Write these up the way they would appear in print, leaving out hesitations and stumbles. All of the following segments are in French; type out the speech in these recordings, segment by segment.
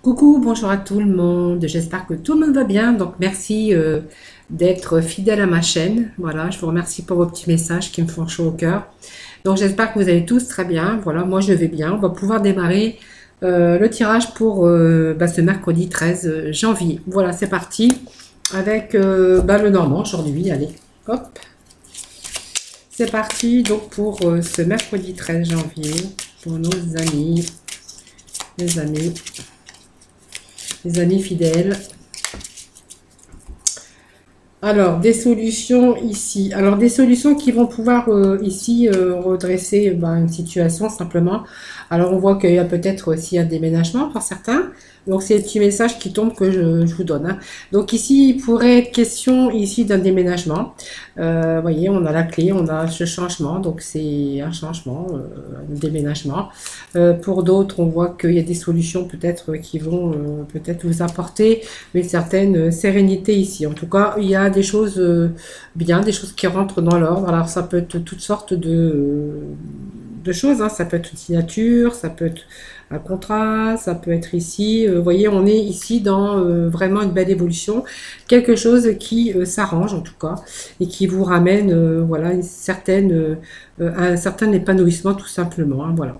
Coucou, bonjour à tout le monde. J'espère que tout le monde va bien. Donc, merci d'être fidèle à ma chaîne. Voilà, je vous remercie pour vos petits messages qui me font chaud au cœur. Donc, j'espère que vous allez tous très bien. Voilà, moi je vais bien. On va pouvoir démarrer le tirage pour ce mercredi 13 janvier. Voilà, c'est parti avec le normand aujourd'hui. Allez, hop, c'est parti. Donc, pour ce mercredi 13 janvier, pour nos amis, les amis. Les amis fidèles. Alors, des solutions ici. Alors, des solutions qui vont pouvoir ici redresser une situation simplement. Alors, on voit qu'il y a peut-être aussi un déménagement pour certains. Donc, c'est un petit message qui tombe que je vous donne, hein. Donc, ici, il pourrait être question ici d'un déménagement. Voyez, on a la clé, on a ce changement. Donc, c'est un changement, un déménagement. Pour d'autres, on voit qu'il y a des solutions peut-être qui vont peut-être vous apporter une certaine sérénité ici. En tout cas, il y a des choses bien, des choses qui rentrent dans l'ordre. Alors, ça peut être toutes sortes de choses, hein. Ça peut être une signature, ça peut être un contrat, ça peut être ici. Vous voyez, on est ici dans vraiment une belle évolution. Quelque chose qui s'arrange en tout cas et qui vous ramène voilà, un certain épanouissement tout simplement, hein, voilà.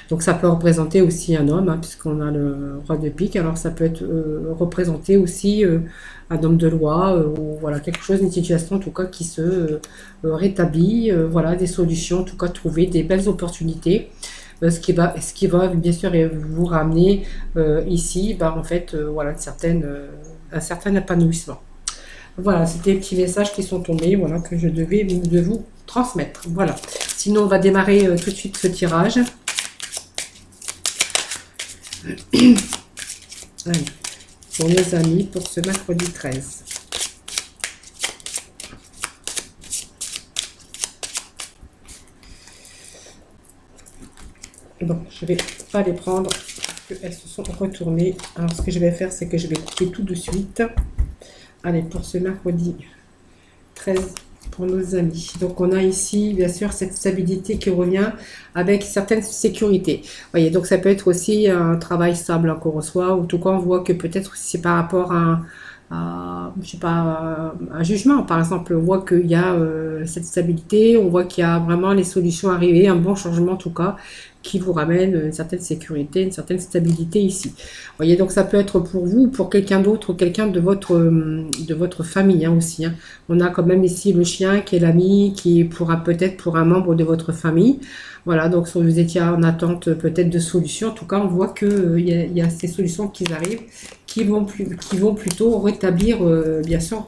Donc ça peut représenter aussi un homme, hein, puisqu'on a le roi de pique. Alors ça peut être représenter aussi un homme de loi, ou voilà, quelque chose, une situation en tout cas qui se rétablit, voilà, des solutions, en tout cas trouver des belles opportunités. Ce qui va bien sûr vous ramener ici, en fait, voilà, un certain épanouissement. Voilà, c'était des petits messages qui sont tombés, voilà, que je devais de vous transmettre. Voilà. Sinon, on va démarrer tout de suite ce tirage. Allez, pour nos amis, pour ce mercredi 13. Bon, je vais pas les prendre parce qu'elles se sont retournées. Alors, ce que je vais faire, c'est que je vais couper tout de suite. Allez, pour ce mercredi 13, pour nos amis. Donc, on a ici, bien sûr, cette stabilité qui revient avec certaines sécurités. Vous voyez, donc ça peut être aussi un travail stable qu'on reçoit, ou en tout cas, on voit que peut-être c'est par rapport je sais pas, un jugement. Par exemple, on voit qu'il y a cette stabilité, on voit qu'il y a vraiment les solutions arrivées, un bon changement en tout cas, qui vous ramène une certaine sécurité, une certaine stabilité ici. Vous voyez, donc ça peut être pour vous, pour quelqu'un d'autre, quelqu'un de votre famille, hein, aussi, hein. On a quand même ici le chien qui est l'ami, qui pourra peut-être pour un membre de votre famille. Voilà, donc si vous étiez en attente peut-être de solutions, en tout cas, on voit qu'il y a ces solutions qui arrivent, qui vont plutôt rétablir, bien sûr,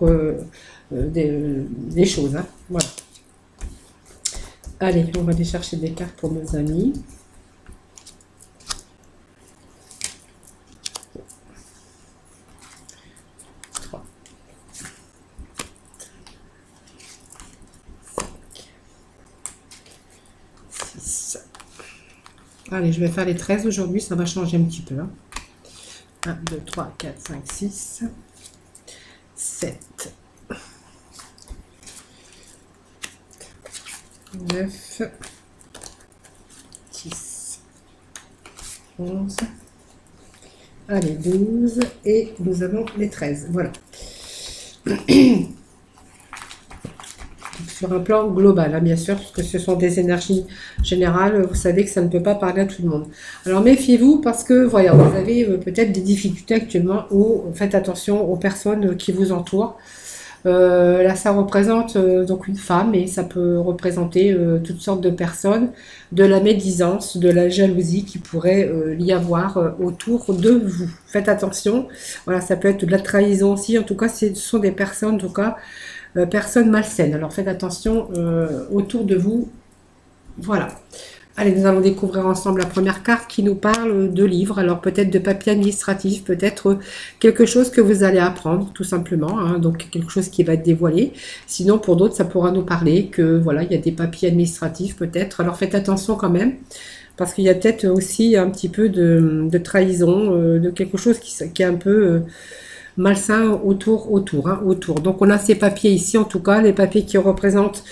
des choses, hein. Voilà. Allez, on va aller chercher des cartes pour nos amis. Allez, je vais faire les 13 aujourd'hui, ça va changer un petit peu, hein. 1, 2, 3, 4, 5, 6, 7, 9, 10, 11, allez, 12, et nous avons les 13, voilà. Sur un plan global, hein, bien sûr, parce que ce sont des énergies générales, vous savez que ça ne peut pas parler à tout le monde. Alors méfiez-vous parce que, voilà, vous avez peut-être des difficultés actuellement, ou faites attention aux personnes qui vous entourent. Là, ça représente donc une femme, et ça peut représenter toutes sortes de personnes, de la médisance, de la jalousie qui pourrait y avoir autour de vous. Faites attention. Voilà, ça peut être de la trahison aussi. En tout cas, ce sont des personnes, en tout cas, personnes malsaines. Alors faites attention autour de vous. Voilà. Allez, nous allons découvrir ensemble la première carte qui nous parle de livres. Alors peut-être de papier administratif, peut-être quelque chose que vous allez apprendre tout simplement, hein, donc quelque chose qui va être dévoilé. Sinon pour d'autres, ça pourra nous parler que voilà, il y a des papiers administratifs peut-être. Alors faites attention quand même, parce qu'il y a peut-être aussi un petit peu de trahison, de quelque chose qui est un peu malsain autour, hein, autour. Donc on a ces papiers ici, en tout cas, les papiers qui représentent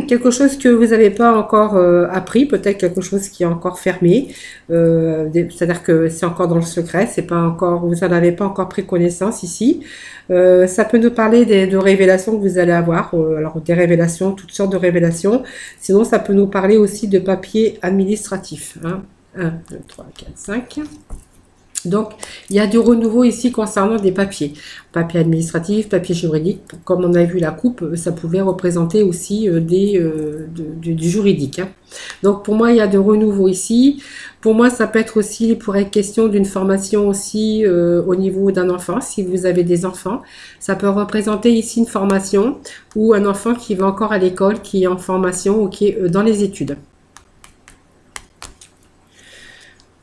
quelque chose que vous n'avez pas encore appris, peut-être quelque chose qui est encore fermé, c'est-à-dire que c'est encore dans le secret, c'est pas encore, vous n'en avez pas encore pris connaissance ici. Ça peut nous parler de révélations que vous allez avoir, alors des révélations, toutes sortes de révélations. Sinon, ça peut nous parler aussi de papiers administratifs. Hein. 1, 2, 3, 4, 5. Donc, il y a du renouveau ici concernant des papiers. Papiers administratifs, papiers juridiques. Comme on a vu la coupe, ça pouvait représenter aussi du juridique. Hein. Donc, pour moi, il y a de renouveau ici. Pour moi, ça peut être aussi, pour être question d'une formation aussi au niveau d'un enfant. Si vous avez des enfants, ça peut représenter ici une formation ou un enfant qui va encore à l'école, qui est en formation ou qui est dans les études.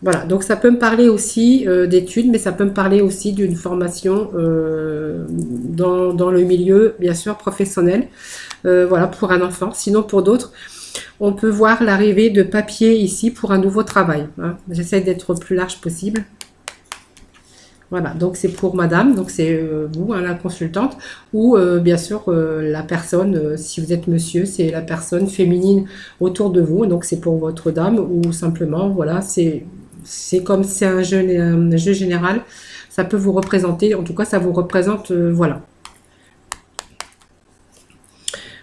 Voilà, donc ça peut me parler aussi d'études, mais ça peut me parler aussi d'une formation dans le milieu, bien sûr, professionnel, voilà, pour un enfant. Sinon, pour d'autres, on peut voir l'arrivée de papier ici pour un nouveau travail. Hein. J'essaie d'être le plus large possible. Voilà, donc c'est pour madame, donc c'est vous, hein, la consultante, ou bien sûr la personne, si vous êtes monsieur, c'est la personne féminine autour de vous, donc c'est pour votre dame, ou simplement, voilà, c'est comme c'est un jeu général, ça peut vous représenter, en tout cas ça vous représente, voilà.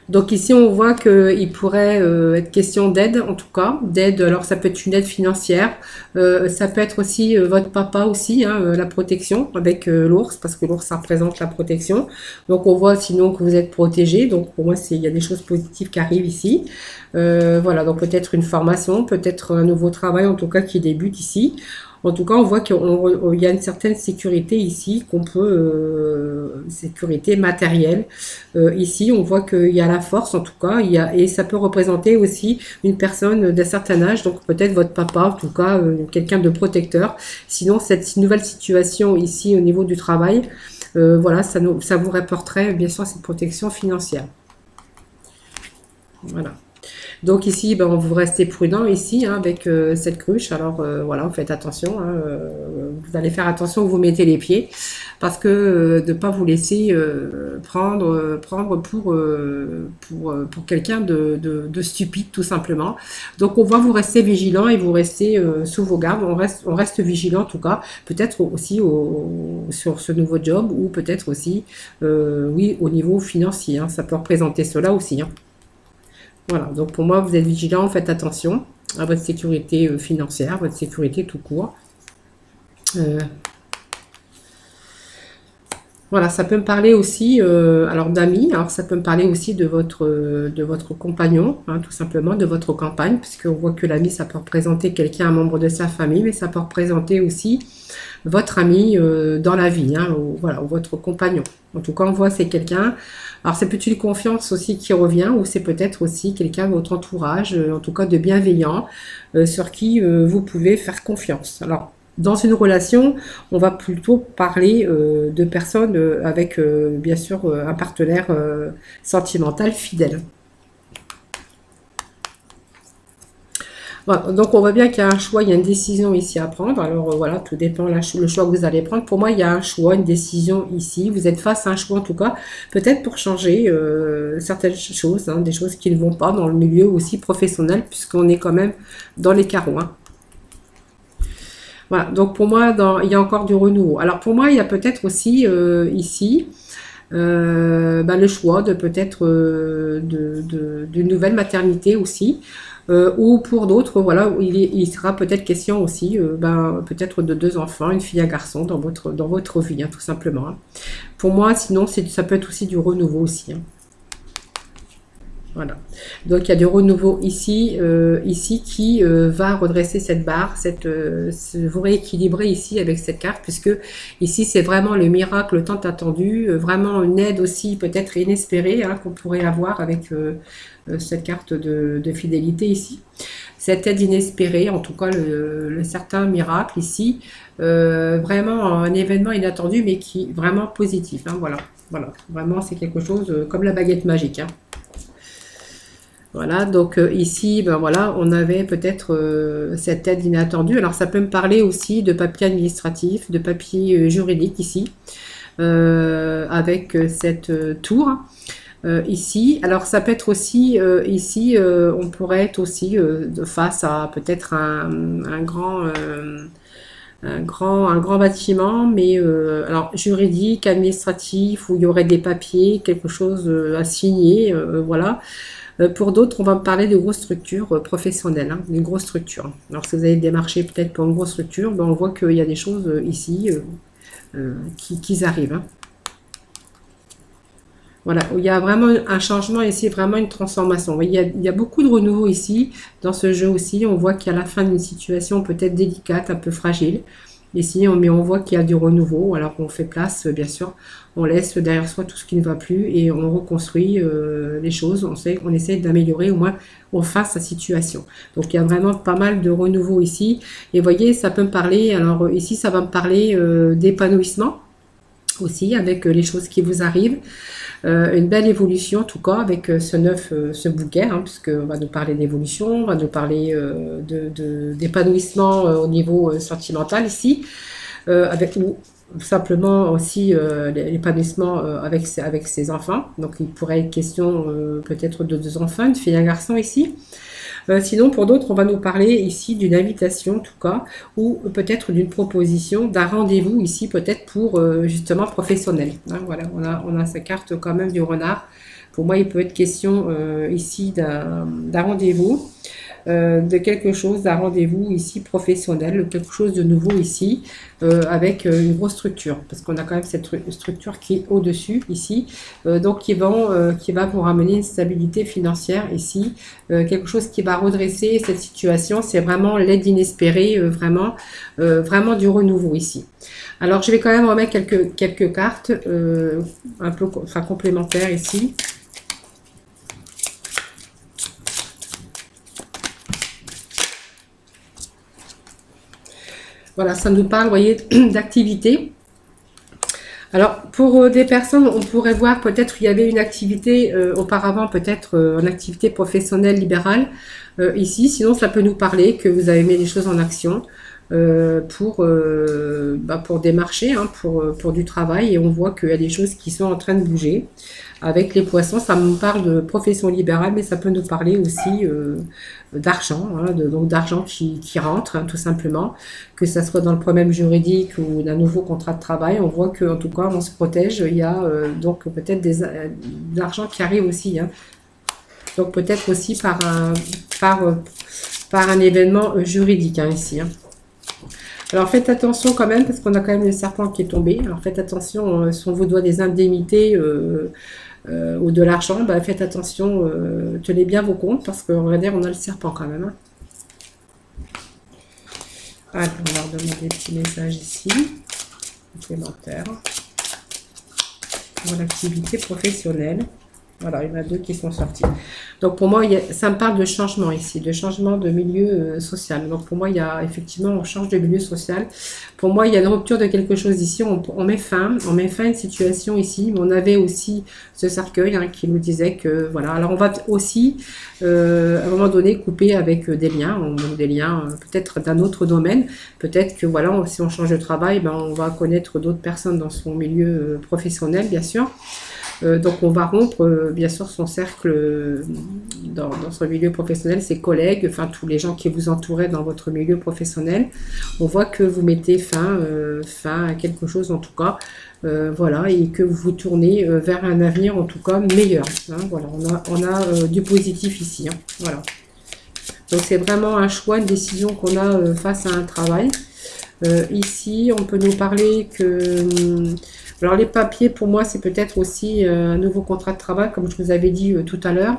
Donc ici on voit qu'il pourrait être question d'aide, en tout cas, d'aide, alors ça peut être une aide financière, ça peut être aussi votre papa aussi, hein, la protection avec l'ours, parce que l'ours ça représente la protection. Donc on voit sinon que vous êtes protégé, donc pour moi il y a des choses positives qui arrivent ici. Voilà, donc peut-être une formation, peut-être un nouveau travail en tout cas qui débute ici. En tout cas, on voit qu'il y a une certaine sécurité ici, qu'on peut, sécurité matérielle. Ici, on voit qu'il y a la force, en tout cas, et ça peut représenter aussi une personne d'un certain âge, donc peut-être votre papa, en tout cas, quelqu'un de protecteur. Sinon, cette nouvelle situation ici au niveau du travail, voilà, ça vous rapporterait bien sûr cette protection financière. Voilà. Donc ici, ben, vous restez prudent ici hein, avec cette cruche. Alors voilà, vous faites attention. Hein, vous allez faire attention où vous mettez les pieds parce que de ne pas vous laisser prendre pour quelqu'un de stupide tout simplement. Donc on va vous rester vigilant et vous restez sous vos gardes. On reste vigilant en tout cas. Peut-être aussi sur ce nouveau job ou peut-être aussi oui au niveau financier. Hein, ça peut représenter cela aussi. Hein. Voilà, donc pour moi, vous êtes vigilant, faites attention à votre sécurité financière, votre sécurité tout court. Voilà, ça peut me parler aussi, alors d'amis, alors ça peut me parler aussi de votre compagnon, hein, tout simplement, de votre compagne, puisqu'on voit que l'ami, ça peut représenter quelqu'un, un membre de sa famille, mais ça peut représenter aussi votre ami dans la vie, hein, ou, voilà, ou votre compagnon. En tout cas, on voit c'est quelqu'un, alors c'est peut-être une confiance aussi qui revient, ou c'est peut-être aussi quelqu'un de votre entourage, en tout cas de bienveillant, sur qui vous pouvez faire confiance. Alors, dans une relation, on va plutôt parler de personnes avec, bien sûr, un partenaire sentimental fidèle. Voilà, donc on voit bien qu'il y a un choix, il y a une décision ici à prendre. Alors voilà, tout dépend le choix que vous allez prendre. Pour moi, il y a un choix, une décision ici. Vous êtes face à un choix en tout cas, peut-être pour changer certaines choses, hein, des choses qui ne vont pas dans le milieu aussi professionnel, puisqu'on est quand même dans les carreaux. Hein. Voilà, donc pour moi, il y a encore du renouveau. Alors pour moi, il y a peut-être aussi ici le choix de peut-être d'une nouvelle maternité aussi. Ou pour d'autres, voilà, il sera peut-être question aussi, peut-être de 2 enfants, une fille et un garçon dans votre vie, hein, tout simplement. Hein. Pour moi, sinon, ça peut être aussi du renouveau aussi. Hein. Voilà. Donc il y a du renouveau ici, qui va redresser cette barre, vous rééquilibrer ici avec cette carte, puisque ici c'est vraiment le miracle tant attendu, vraiment une aide aussi peut-être inespérée hein, qu'on pourrait avoir avec cette carte de fidélité ici. Cette aide inespérée, en tout cas le certain miracle ici, vraiment un événement inattendu mais qui est vraiment positif. Hein, voilà, vraiment c'est quelque chose comme la baguette magique. Hein. Voilà, donc ici, ben voilà, on avait peut-être cette aide inattendue. Alors ça peut me parler aussi de papier administratif, de papier juridique ici, avec cette tour. ici. Alors ça peut être aussi ici, on pourrait être aussi face à peut-être un grand bâtiment, mais alors juridique, administratif, où il y aurait des papiers, quelque chose à signer, voilà. Pour d'autres, on va me parler de grosses structures professionnelles, hein, d'une grosse structure. Alors si vous avez démarché peut-être pour une grosse structure, ben, on voit qu'il y a des choses ici qui arrivent, hein. Voilà, il y a vraiment un changement ici, vraiment une transformation. Vous voyez, il y a beaucoup de renouveau ici, dans ce jeu aussi. On voit qu'il y a la fin d'une situation peut-être délicate, un peu fragile. Ici, mais on voit qu'il y a du renouveau. Alors on fait place, bien sûr, on laisse derrière soi tout ce qui ne va plus et on reconstruit les choses. On essaie d'améliorer au moins enfin sa situation. Donc il y a vraiment pas mal de renouveau ici. Et vous voyez, ça peut me parler, alors ici, ça va me parler d'épanouissement aussi avec les choses qui vous arrivent. Une belle évolution en tout cas avec ce bouquet, hein, puisqu'on va nous parler d'évolution, on va nous parler d'épanouissement au niveau sentimental ici, ou simplement aussi l'épanouissement avec ses enfants. Donc il pourrait être question peut-être de 2 enfants, une fille et un garçon ici. Sinon, pour d'autres, on va nous parler ici d'une invitation, en tout cas, ou peut-être d'une proposition, d'un rendez-vous ici, peut-être pour justement professionnel, hein, voilà, on a sa carte quand même du renard. Pour moi, il peut être question ici d'un rendez-vous. De quelque chose, d'un rendez-vous ici professionnel, quelque chose de nouveau ici, avec une grosse structure, parce qu'on a quand même cette structure qui est au-dessus ici, donc qui va vous ramener une stabilité financière ici, quelque chose qui va redresser cette situation, c'est vraiment l'aide inespérée, vraiment du renouveau ici. Alors je vais quand même remettre quelques cartes, un peu complémentaires ici. Voilà, ça nous parle, vous voyez, d'activité. Alors, pour des personnes, on pourrait voir peut-être qu'il y avait une activité auparavant, peut-être une activité professionnelle libérale ici. Sinon, ça peut nous parler que vous avez mis les choses en action pour démarcher, hein, pour du travail. Et on voit qu'il y a des choses qui sont en train de bouger. Avec les poissons, ça me parle de profession libérale, mais ça peut nous parler aussi d'argent, hein, donc d'argent qui rentre, hein, tout simplement, que ça soit dans le problème juridique ou d'un nouveau contrat de travail. On voit qu'en tout cas, on se protège. Il y a donc peut-être de l'argent qui arrive aussi, hein. Donc peut-être aussi par un événement juridique, hein, ici, hein. Alors faites attention quand même, parce qu'on a quand même le serpent qui est tombé. Alors faites attention, si on vous doit des indemnités ou de l'argent, bah, faites attention, tenez bien vos comptes, parce qu'on va dire on a le serpent quand même, hein. Alors on va leur demander des petits messages ici, complémentaires, pour l'activité professionnelle. Voilà, il y en a 2 qui sont sortis. Donc pour moi, ça me parle de changement ici, de changement de milieu social. Donc pour moi, il y a effectivement, on change de milieu social. Pour moi, il y a une rupture de quelque chose ici. On met fin à une situation ici. Mais on avait aussi ce cercueil, hein, qui nous disait que voilà. Alors on va aussi, à un moment donné, couper avec des liens, peut-être d'un autre domaine. Peut-être que voilà, si on change de travail, ben, on va connaître d'autres personnes dans son milieu professionnel, bien sûr. Donc on va rompre bien sûr son cercle dans son milieu professionnel, ses collègues, enfin tous les gens qui vous entouraient dans votre milieu professionnel. On voit que vous mettez fin à quelque chose en tout cas, voilà, et que vous vous tournez vers un avenir en tout cas meilleur, hein, voilà, on a du positif ici, hein, voilà. Donc c'est vraiment un choix, une décision qu'on a face à un travail. Ici on peut nous parler que... Alors les papiers, pour moi, c'est peut-être aussi un nouveau contrat de travail, comme je vous avais dit tout à l'heure.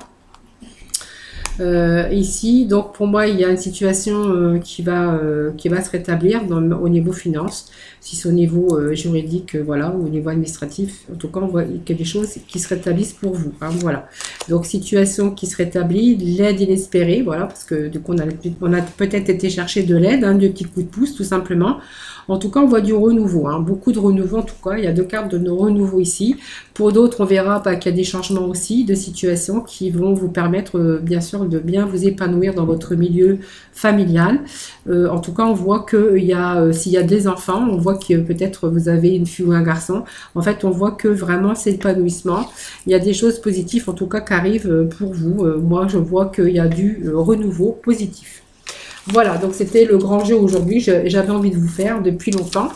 Ici, donc pour moi, il y a une situation qui va se rétablir au niveau finance. Si c'est au niveau juridique, voilà, ou au niveau administratif, en tout cas, on voit qu'il y a des choses qui se rétablissent pour vous, hein, voilà. Donc situation qui se rétablit, l'aide inespérée, voilà, parce que du coup, on a peut-être été chercher de l'aide, hein, de petits coups de pouce, tout simplement. En tout cas, on voit du renouveau, hein, beaucoup de renouveau en tout cas. Il y a 2 cartes de renouveau ici. Pour d'autres, on verra qu'il y a des changements aussi de situation qui vont vous permettre, bien sûr, de bien vous épanouir dans votre milieu familial. En tout cas, on voit qu'il y a, s'il y a des enfants, on voit que peut-être vous avez une fille ou un garçon. En fait, on voit que vraiment c'est l'épanouissement. Il y a des choses positives, en tout cas, qui arrivent pour vous. Moi, je vois qu'il y a du renouveau positif. Voilà, donc c'était le grand jeu aujourd'hui. J'avais envie de vous faire depuis longtemps.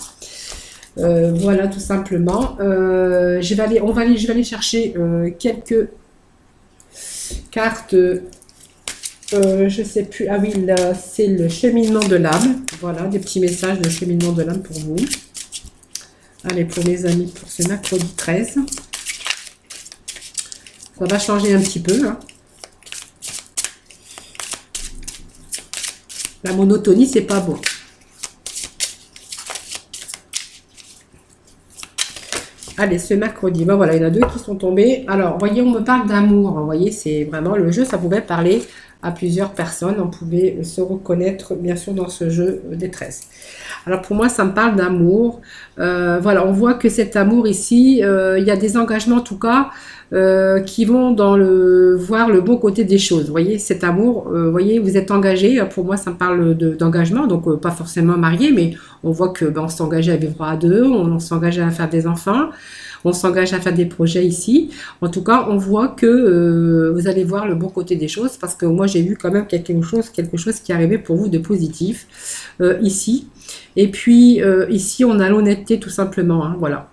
Voilà, tout simplement. Je vais aller chercher quelques cartes. Je sais plus. Ah oui, là, c'est le cheminement de l'âme. Voilà, des petits messages de cheminement de l'âme pour vous. Allez, pour mes amis, pour ce mercredi 13. Ça va changer un petit peu. Hein. La monotonie, c'est pas bon. Allez, ce mercredi, ben voilà, il y en a deux qui sont tombés. Alors, voyez, on me parle d'amour. Vous voyez, c'est vraiment le jeu, ça pouvait parler à plusieurs personnes. On pouvait se reconnaître, bien sûr, dans ce jeu des 13. Alors, pour moi, ça me parle d'amour. Voilà, on voit que cet amour ici, il y a des engagements, en tout cas, qui vont dans voir le bon côté des choses. Vous voyez, cet amour, vous voyez, vous êtes engagé. Pour moi, ça me parle d'engagement, donc pas forcément marié, mais on voit que on s'engage à vivre à deux, on s'engage à faire des enfants, on s'engage à faire des projets ici. En tout cas, on voit que vous allez voir le bon côté des choses, parce que moi, j'ai vu quand même quelque chose qui arrivait pour vous de positif ici. Et puis ici, on a l'honnêteté tout simplement. Hein, voilà.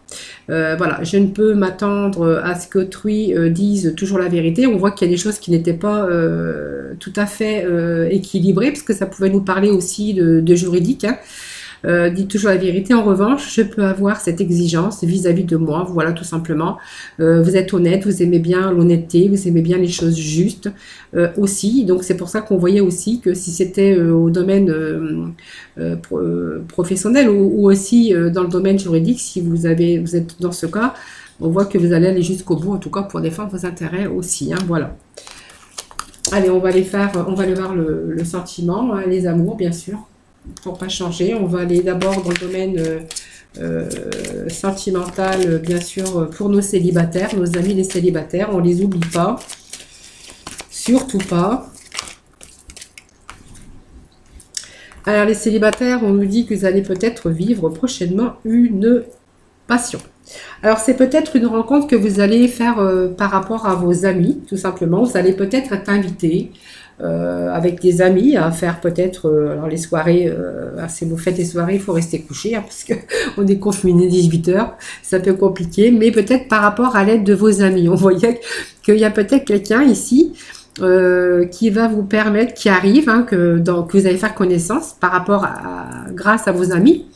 Voilà, je ne peux m'attendre à ce qu'autrui dise toujours la vérité. On voit qu'il y a des choses qui n'étaient pas tout à fait équilibrées, parce que ça pouvait nous parler aussi de juridique. Hein. Dites toujours la vérité. En revanche, je peux avoir cette exigence vis-à-vis de moi. Voilà, tout simplement. Vous êtes honnête, vous aimez bien l'honnêteté, vous aimez bien les choses justes aussi. Donc, c'est pour ça qu'on voyait aussi que si c'était au domaine professionnel ou aussi dans le domaine juridique, si vous êtes dans ce cas, on voit que vous allez aller jusqu'au bout, en tout cas pour défendre vos intérêts aussi. Hein, voilà. Allez, on va aller voir le sentiment, hein, les amours, bien sûr. Pour pas changer, on va aller d'abord dans le domaine sentimental, bien sûr, pour nos célibataires, nos amis les célibataires, on les oublie pas, surtout pas. Alors les célibataires, on nous dit que vous allez peut-être vivre prochainement une passion. Alors c'est peut-être une rencontre que vous allez faire par rapport à vos amis, tout simplement. Vous allez peut-être être invité avec des amis à faire peut-être alors les soirées, si vous faites des soirées, il faut rester couché hein, parce qu'on est confiné 18 heures, c'est un peu compliqué, mais peut-être par rapport à l'aide de vos amis. On voyait qu'il y a peut-être quelqu'un ici qui va vous permettre, qui arrive, hein, que vous allez faire connaissance par rapport grâce à vos amis.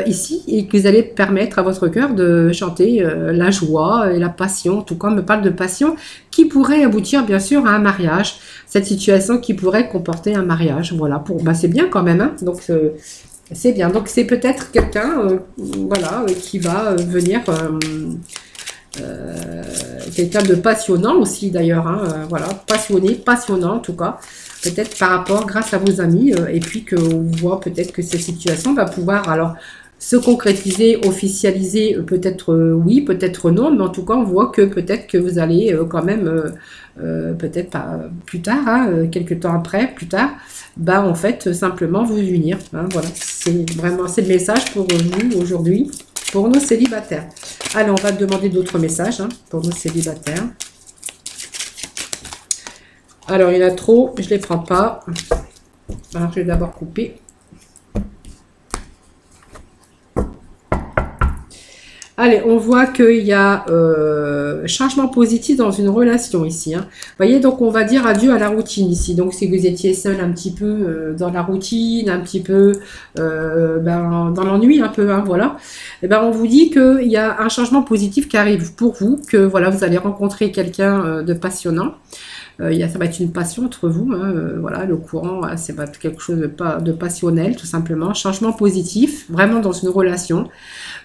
Ici, et que vous allez permettre à votre cœur de chanter la joie et la passion. En tout cas, on me parle de passion qui pourrait aboutir bien sûr à un mariage. Cette situation qui pourrait comporter un mariage. Voilà, c'est bien quand même. Hein, donc c'est bien. Donc c'est peut-être quelqu'un, voilà, qui va venir. Quelqu'un de passionnant aussi d'ailleurs. Hein, voilà, passionné, passionnant en tout cas. Peut-être par rapport, grâce à vos amis, et puis qu'on voit peut-être que cette situation va pouvoir alors se concrétiser, officialiser, peut-être oui, peut-être non, mais en tout cas, on voit que peut-être que vous allez quand même, peut-être pas plus tard, hein, quelques temps après, plus tard, bah en fait, simplement vous unir. Hein, voilà, c'est vraiment, c'est le message pour vous aujourd'hui, pour nos célibataires. Allez, on va demander d'autres messages hein, pour nos célibataires. Alors, il y en a trop, je ne les prends pas. Alors, je vais d'abord couper. Allez, on voit qu'il y a changement positif dans une relation ici. Hein. Vous voyez, donc on va dire adieu à la routine ici. Donc, si vous étiez seul un petit peu dans la routine, un petit peu dans l'ennui un peu, hein, voilà. Et ben, on vous dit qu'il y a un changement positif qui arrive pour vous, que voilà, vous allez rencontrer quelqu'un de passionnant. Ça va être une passion entre vous, hein, voilà, le courant, c'est quelque chose de passionnel, tout simplement. Changement positif, vraiment dans une relation.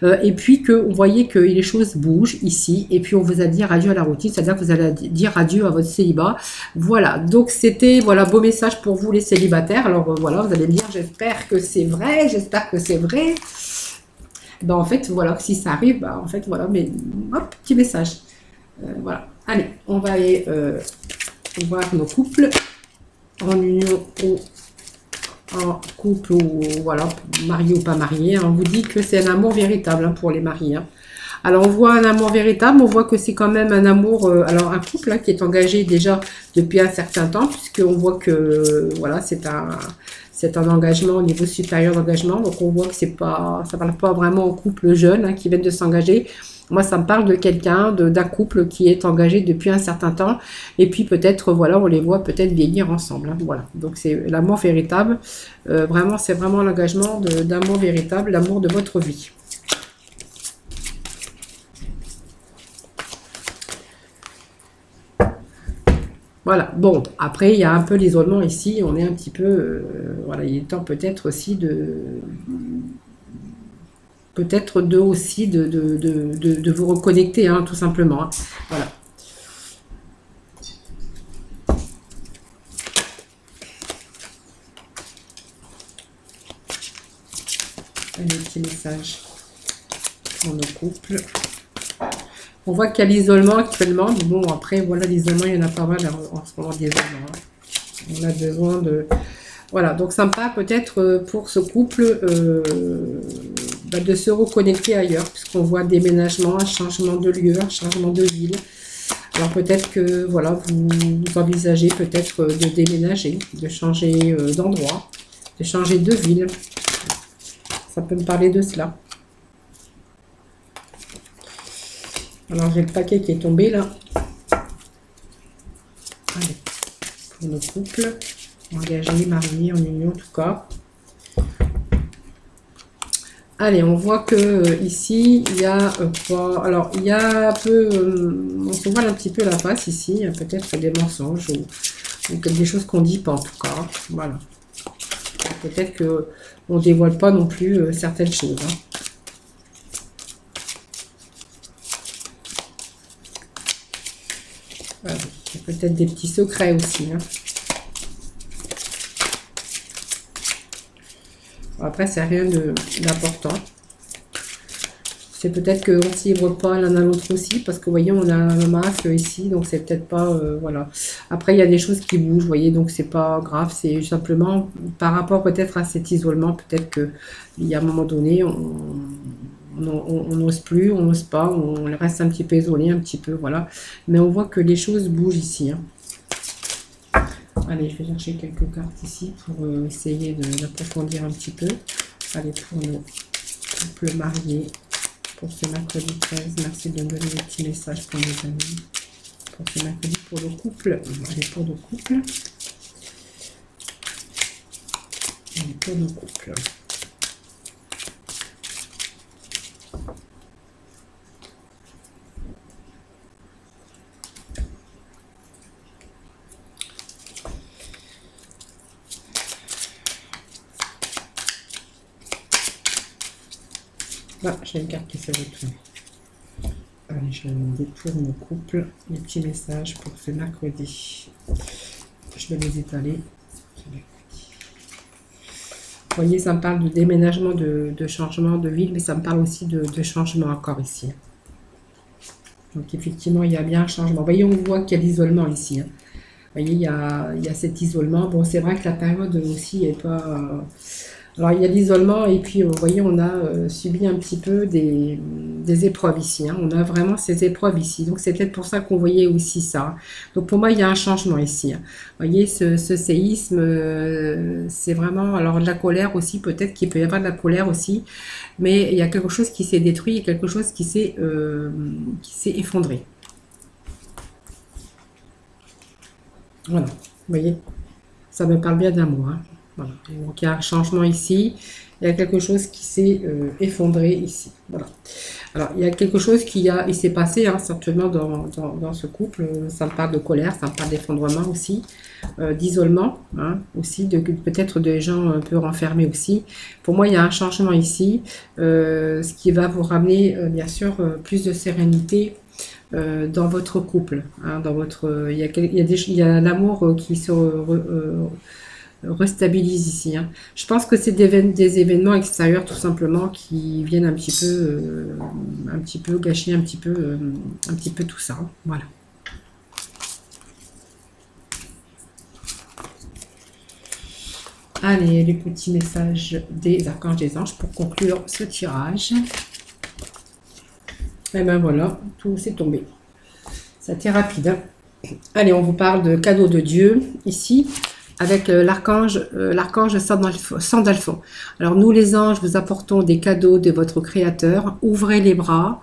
Et puis que vous voyez que les choses bougent ici, et puis on vous a dit adieu à la routine, c'est-à-dire que vous allez dire adieu à votre célibat. Voilà, donc c'était, voilà, beau message pour vous les célibataires. Alors voilà, vous allez me dire, j'espère que c'est vrai, j'espère que c'est vrai. Ben en fait, voilà, si ça arrive, ben, en fait, voilà, mais hop, petit message. Voilà, allez, on va aller voir nos couples. en union ou en couple, ou voilà, marié ou pas marié, hein. On vous dit que c'est un amour véritable, hein, pour les mariés, hein. Alors, on voit un amour véritable, on voit que c'est quand même un amour, alors un couple, hein, qui est engagé déjà depuis un certain temps, puisqu'on voit que, voilà, c'est un engagement au niveau supérieur d'engagement, donc on voit que c'est pas, ça parle pas vraiment au couple jeune, hein, qui vient de s'engager. Moi, ça me parle de quelqu'un, d'un couple qui est engagé depuis un certain temps, et puis peut-être, voilà, on les voit peut-être vieillir ensemble, hein, voilà. Donc, c'est l'amour véritable, vraiment, c'est vraiment l'engagement d'amour véritable, l'amour de votre vie. Voilà, bon, après, il y a un peu l'isolement ici, on est un petit peu, voilà, il est temps peut-être aussi peut-être aussi de vous reconnecter, hein, tout simplement, hein. Voilà, un petit message pour nos couples. On voit qu'il y a l'isolement actuellement, mais bon, après, voilà, l'isolement, il y en a pas mal en ce moment d'isolement, hein. On a besoin de... Voilà, donc sympa peut-être, pour ce couple, de se reconnecter ailleurs, puisqu'on voit un déménagement, un changement de lieu, un changement de ville. Alors peut-être que, voilà, vous envisagez peut-être, de déménager, de changer, d'endroit, de changer de ville. Ça peut me parler de cela. Alors j'ai le paquet qui est tombé là. Allez, pour nos couples, engagés, mariés, en union en tout cas. Allez, on voit que, ici, il y a quoi? Alors, il y a un peu, on se voit un petit peu la face ici, il y a peut-être des mensonges ou des choses qu'on dit pas en tout cas. Voilà. Peut-être que on dévoile pas non plus, certaines choses, hein. Voilà. Il y a peut-être des petits secrets aussi, hein. Après, c'est rien d'important. C'est peut-être qu'on ne s'y livre pas l'un à l'autre aussi, parce que vous voyez, on a un masque ici, donc c'est peut-être pas, voilà. Après, il y a des choses qui bougent, vous voyez, donc c'est pas grave, c'est simplement par rapport peut-être à cet isolement, peut-être qu'il y a un moment donné, on n'ose plus, on n'ose pas, on reste un petit peu isolé, un petit peu, voilà. Mais on voit que les choses bougent ici, hein. Allez, je vais chercher quelques cartes ici pour, essayer d'approfondir un petit peu. Allez, pour nos couples mariés, pour ce mercredi 13, merci de me donner des petits messages pour mes amis. Pour ce mercredi, pour le couple. Allez, pour nos couples. Allez, pour nos couples. Ah, j'ai une carte qui s'est retournée. Allez, je vais demander pour nos couples les petits messages pour ce mercredi. Je vais les étaler. Vous voyez, ça me parle de déménagement, de changement de ville, mais ça me parle aussi de changement encore ici. Donc effectivement, il y a bien un changement. Vous voyez, on voit qu'il y a l'isolement ici, hein. Vous voyez, il y a cet isolement. Bon, c'est vrai que la période aussi n'est pas... Alors, il y a l'isolement et puis, vous voyez, on a, subi un petit peu des épreuves ici, hein. On a vraiment ces épreuves ici. Donc, c'est peut-être pour ça qu'on voyait aussi ça. Donc, pour moi, il y a un changement ici, hein. Vous voyez, ce séisme, c'est vraiment... Alors, de la colère aussi, peut-être qu'il peut y avoir de la colère aussi. Mais il y a quelque chose qui s'est détruit et quelque chose qui s'est effondré. Voilà, vous voyez, ça me parle bien d'amour, hein. Voilà. Donc il y a un changement ici, il y a quelque chose qui s'est, effondré ici. Voilà. Alors il y a quelque chose il s'est passé, hein, certainement dans ce couple. Ça me parle de colère, ça me parle d'effondrement aussi, d'isolement, hein, aussi, peut-être des gens un peu renfermés aussi. Pour moi, il y a un changement ici, ce qui va vous ramener, bien sûr, plus de sérénité, dans votre couple, hein, il y a l'amour, qui se restabilise ici, hein. Je pense que c'est des événements extérieurs tout simplement qui viennent un petit peu gâcher un petit peu tout ça, hein. Voilà. Allez, les petits messages des archanges des anges pour conclure ce tirage. Et ben voilà, tout s'est tombé. Ça a été rapide, hein. Allez, on vous parle de cadeaux de Dieu ici, avec l'archange Sandalphon. Alors nous les anges, vous apportons des cadeaux de votre Créateur. Ouvrez les bras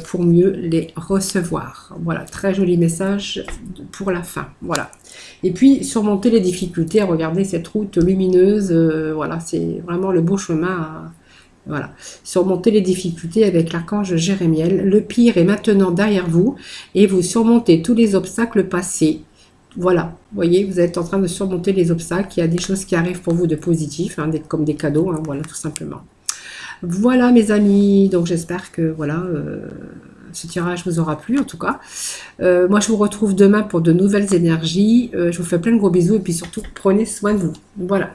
pour mieux les recevoir. Voilà, très joli message pour la fin. Voilà. Et puis surmonter les difficultés. Regardez cette route lumineuse. Voilà, c'est vraiment le beau chemin. Voilà. Surmonter les difficultés avec l'archange Jérémiel. Le pire est maintenant derrière vous et vous surmontez tous les obstacles passés. Voilà, vous voyez, vous êtes en train de surmonter les obstacles. Il y a des choses qui arrivent pour vous de positif, hein, comme des cadeaux, hein, voilà, tout simplement. Voilà, mes amis. Donc, j'espère que voilà, ce tirage vous aura plu, en tout cas. Moi, je vous retrouve demain pour de nouvelles énergies. Je vous fais plein de gros bisous et puis surtout, prenez soin de vous. Voilà.